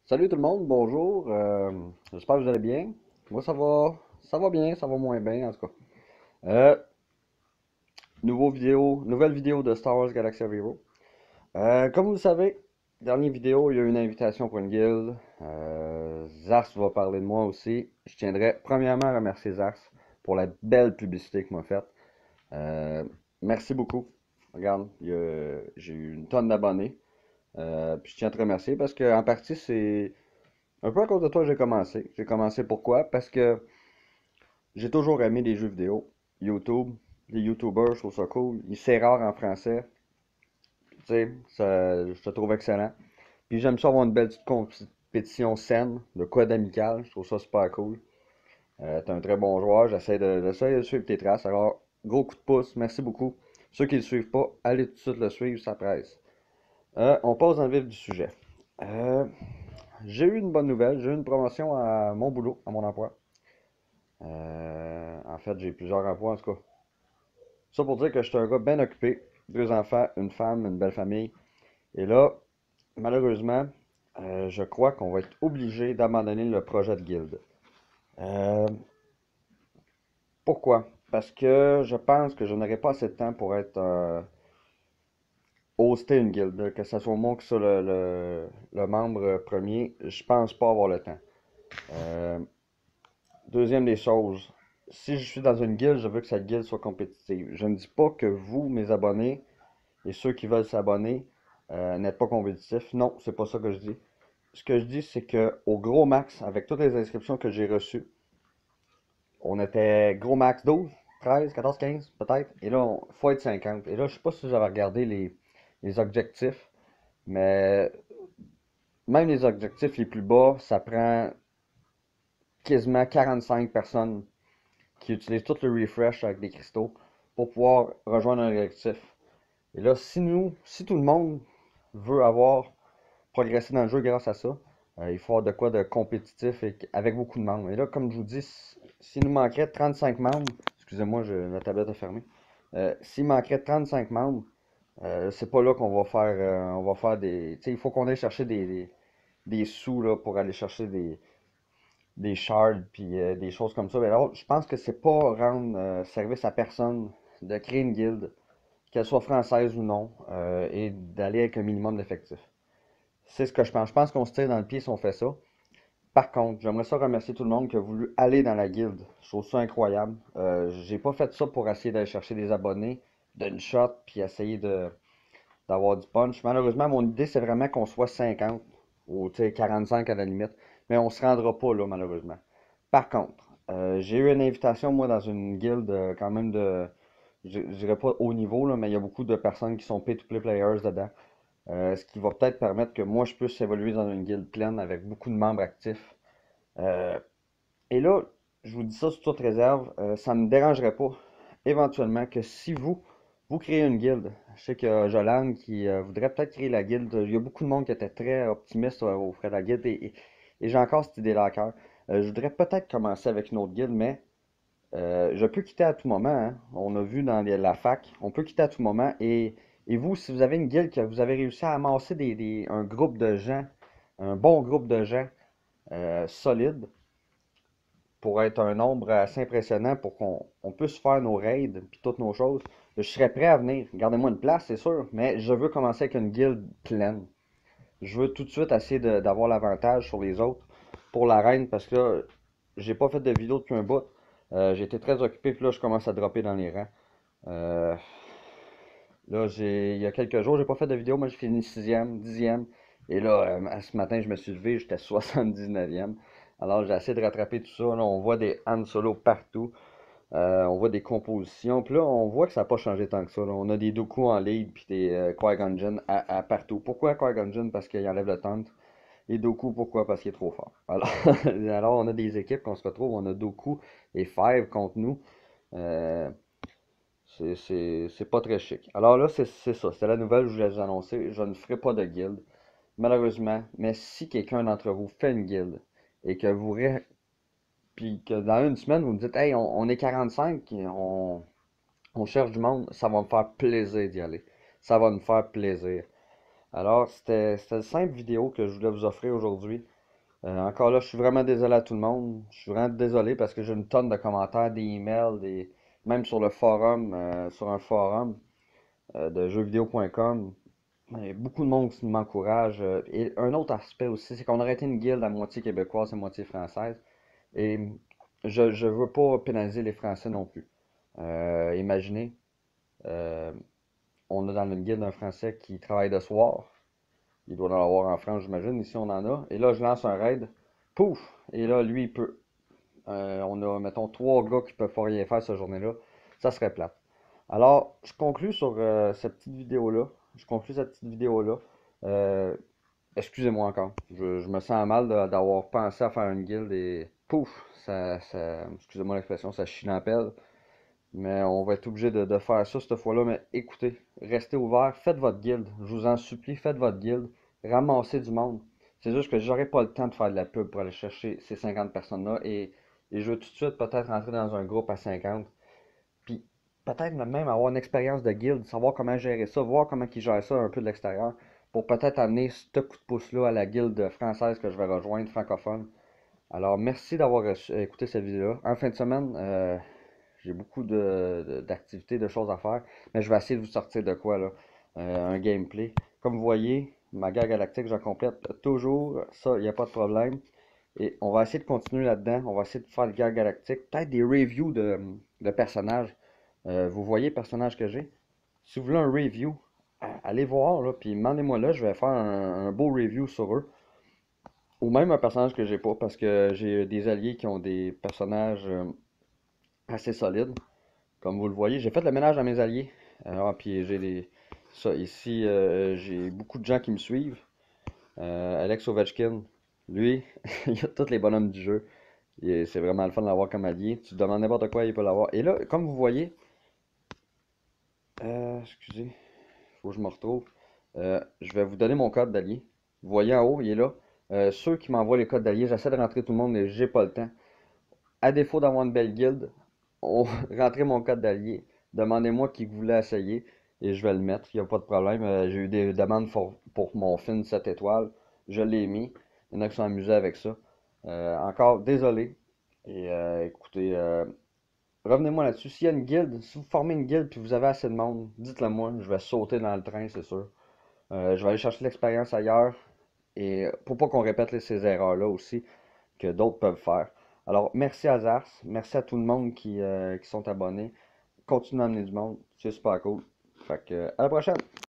Salut tout le monde, bonjour. J'espère que vous allez bien. Moi ça va bien, ça va moins bien en tout cas. Euh, Nouvelle vidéo de Star Wars Galaxy of Heroes. Comme vous le savez, dernière vidéo, il y a eu une invitation pour une guilde. Zars va parler de moi aussi. Je tiendrais premièrement à remercier Zars pour la belle publicité qu'il m'a faite. Euh, Merci beaucoup. Regarde, j'ai eu une tonne d'abonnés. Puis je tiens à te remercier parce que en partie c'est un peu à cause de toi que j'ai commencé. J'ai commencé pourquoi? Parce que j'ai toujours aimé les jeux vidéo. YouTube, les YouTubers, je trouve ça cool. C'est rare en français. Tu sais, je te trouve excellent. Puis j'aime ça avoir une belle petite compétition saine, de quoi d'amical. Je trouve ça super cool. T'es un très bon joueur. J'essaie de suivre tes traces. Alors, gros coup de pouce. Merci beaucoup. Ceux qui ne le suivent pas, allez tout de suite le suivre, ça presse. On passe dans le vif du sujet. Euh, j'ai eu une bonne nouvelle. J'ai eu une promotion à mon boulot, à mon emploi. En fait, j'ai plusieurs emplois en tout cas. Ça pour dire que je suis un gars bien occupé. Deux enfants, une femme, une belle famille. Et là, malheureusement, je crois qu'on va être obligé d'abandonner le projet de guilde. Euh, Pourquoi? Parce que je pense que je n'aurai pas assez de temps pour être hoster une guilde. Que ce soit moi qui soit le membre premier, je pense pas avoir le temps. Euh, Deuxième des choses, si je suis dans une guilde, je veux que cette guilde soit compétitive. Je ne dis pas que vous, mes abonnés, et ceux qui veulent s'abonner, n'êtes pas compétitifs. Non, c'est pas ça que je dis. Ce que je dis, c'est que au gros max, avec toutes les inscriptions que j'ai reçues, on était gros max 12, 13, 14, 15 peut-être. Et là, il faut être 50. Et là, je sais pas si j'avais regardé les objectifs, mais même les objectifs les plus bas, ça prend quasiment 45 personnes qui utilisent tout le refresh avec des cristaux pour pouvoir rejoindre un objectif. Et là, si tout le monde veut avoir progressé dans le jeu grâce à ça, il faut avoir de quoi de compétitif et avec beaucoup de membres. Et là, comme je vous dis, s'il nous manquerait 35 membres, excusez-moi, la tablette est fermée. S'il manquerait 35 membres, c'est pas là qu'on va faire des, tu sais, il faut qu'on aille chercher des sous là, pour aller chercher des shards puis des choses comme ça. Mais alors, je pense que c'est pas rendre service à personne de créer une guilde, qu'elle soit française ou non, et d'aller avec un minimum d'effectifs. C'est ce que je pense. Je pense qu'on se tire dans le pied si on fait ça. Par contre, j'aimerais ça remercier tout le monde qui a voulu aller dans la guilde. Je trouve ça incroyable. J'ai pas fait ça pour essayer d'aller chercher des abonnés d'une shot puis essayer d'avoir du punch. Malheureusement, mon idée c'est vraiment qu'on soit 50 ou 45 à la limite. Mais on se rendra pas là, malheureusement. Par contre, j'ai eu une invitation, moi, dans une guilde quand même je dirais pas haut niveau, là, mais il y a beaucoup de personnes qui sont pay-to-play players dedans. Ce qui va peut-être permettre que moi, je puisse évoluer dans une guilde pleine avec beaucoup de membres actifs. Euh, et là, je vous dis ça sous toute réserve, ça ne me dérangerait pas éventuellement que si vous créez une guilde, je sais qu'il y a Jolan qui voudrait peut-être créer la guilde. Il y a beaucoup de monde qui était très optimiste au frais de la guilde et j'ai encore cette idée-là à cœur. Je voudrais peut-être commencer avec une autre guilde, mais je peux quitter à tout moment, hein. On a vu dans la fac, on peut quitter à tout moment. Et vous, si vous avez une guilde que vous avez réussi à amasser un groupe de gens, un bon groupe de gens solides, pour être un nombre assez impressionnant pour qu'on puisse faire nos raids puis toutes nos choses, je serais prêt à venir. Gardez-moi une place, c'est sûr, mais je veux commencer avec une guilde pleine. Je veux tout de suite essayer d'avoir l'avantage sur les autres pour l'arène parce que là, j'ai pas fait de vidéo depuis un bout. J'ai été très occupé, puis là, je commence à dropper dans les rangs. Euh, Là, il y a quelques jours, j'ai pas fait de vidéo, moi j'ai fini sixième, dixième. Et là, ce matin, je me suis levé, j'étais 79e. Alors, j'ai essayé de rattraper tout ça. Là, on voit des Han Solo partout. On voit des compositions. Puis là, on voit que ça n'a pas changé tant que ça, là. On a des Dooku en lead, puis des Qui-Gon Jinn à partout. Pourquoi Qui-Gon Jinn? Parce qu'il enlève le taunt. Et Dooku, pourquoi? Parce qu'il est trop fort. Alors, alors, on a des équipes qu'on se retrouve. On a Dooku et Five contre nous. Euh, c'est pas très chic. Alors là, c'est ça. C'est la nouvelle que je voulais vous annoncer. Je ne ferai pas de guilde, malheureusement. Mais si quelqu'un d'entre vous fait une guilde et que puis que dans une semaine, vous me dites, hey, on est 45, et on cherche du monde, ça va me faire plaisir d'y aller. Ça va me faire plaisir. Alors, c'était une simple vidéo que je voulais vous offrir aujourd'hui. Encore là, je suis vraiment désolé à tout le monde. Je suis vraiment désolé parce que j'ai une tonne de commentaires, des emails, même sur le forum, sur un forum de jeuxvideo.com. Il y a beaucoup de monde qui m'encourage. Et un autre aspect aussi, c'est qu'on aurait été une guilde à moitié québécoise et moitié française. Et je veux pas pénaliser les Français non plus. Imaginez, euh, on a dans une guilde un Français qui travaille de soir. Il doit en avoir en France, j'imagine. Ici, on en a. Et là, je lance un raid. Pouf! Et là, lui, il peut. On a, mettons, trois gars qui peuvent pas rien faire cette journée-là. Ça serait plate. Alors, je conclue sur cette petite vidéo-là. Je conclue cette petite vidéo-là. Euh, Excusez-moi encore. Je me sens mal d'avoir pensé à faire une guilde et pouf! Excusez-moi l'expression, ça chie dans la pelle. Mais on va être obligé de faire ça cette fois-là. Mais écoutez, restez ouverts, faites votre guilde. Je vous en supplie, faites votre guilde. Ramassez du monde. C'est juste que j'aurai pas le temps de faire de la pub pour aller chercher ces 50 personnes-là. Et je veux tout de suite peut-être rentrer dans un groupe à 50. Puis peut-être même avoir une expérience de guilde, savoir comment gérer ça, voir comment ils gèrent ça un peu de l'extérieur. Pour peut-être amener ce coup de pouce-là à la guilde française que je vais rejoindre, francophone. Alors, merci d'avoir écouté cette vidéo-là. En fin de semaine, j'ai beaucoup d'activités, de choses à faire, mais je vais essayer de vous sortir de quoi, là? Un gameplay. Comme vous voyez, ma guerre galactique, j'en complète toujours. Ça, il n'y a pas de problème. Et on va essayer de continuer là-dedans. On va essayer de faire le guerre galactique. Peut-être des reviews de personnages. Vous voyez le personnage que j'ai? Si vous voulez un review, allez voir, là, puis demandez-moi là, je vais faire un beau review sur eux. Ou même un personnage que j'ai pas, parce que j'ai des alliés qui ont des personnages assez solides. Comme vous le voyez, j'ai fait le ménage à mes alliés. Puis j'ai des. Ça, ici, j'ai beaucoup de gens qui me suivent. Alex Ovechkin, lui, il a tous les bonhommes du jeu. C'est vraiment le fun de l'avoir comme allié. Tu te demandes n'importe quoi, il peut l'avoir. Et là, comme vous voyez, excusez, faut que je me retrouve. Je vais vous donner mon code d'allié. Vous voyez en haut, il est là. Ceux qui m'envoient les codes d'allié, j'essaie de rentrer tout le monde, mais j'ai pas le temps. À défaut d'avoir une belle guilde, rentrez mon code d'allié. Demandez-moi qui voulait essayer et je vais le mettre. Il n'y a pas de problème. J'ai eu des demandes pour mon film 7 étoiles. Je l'ai mis. Il y en a qui sont amusés avec ça. Encore, désolé. Et écoutez, revenez-moi là-dessus. S'il y a une guilde, si vous formez une guilde et vous avez assez de monde, dites-le moi. Je vais sauter dans le train, c'est sûr. Je vais aller chercher l'expérience ailleurs. Et pour pas qu'on répète ces erreurs-là aussi que d'autres peuvent faire. Alors, merci à Zars, merci à tout le monde qui sont abonnés. Continuez à amener du monde, c'est super cool. Fait que, à la prochaine!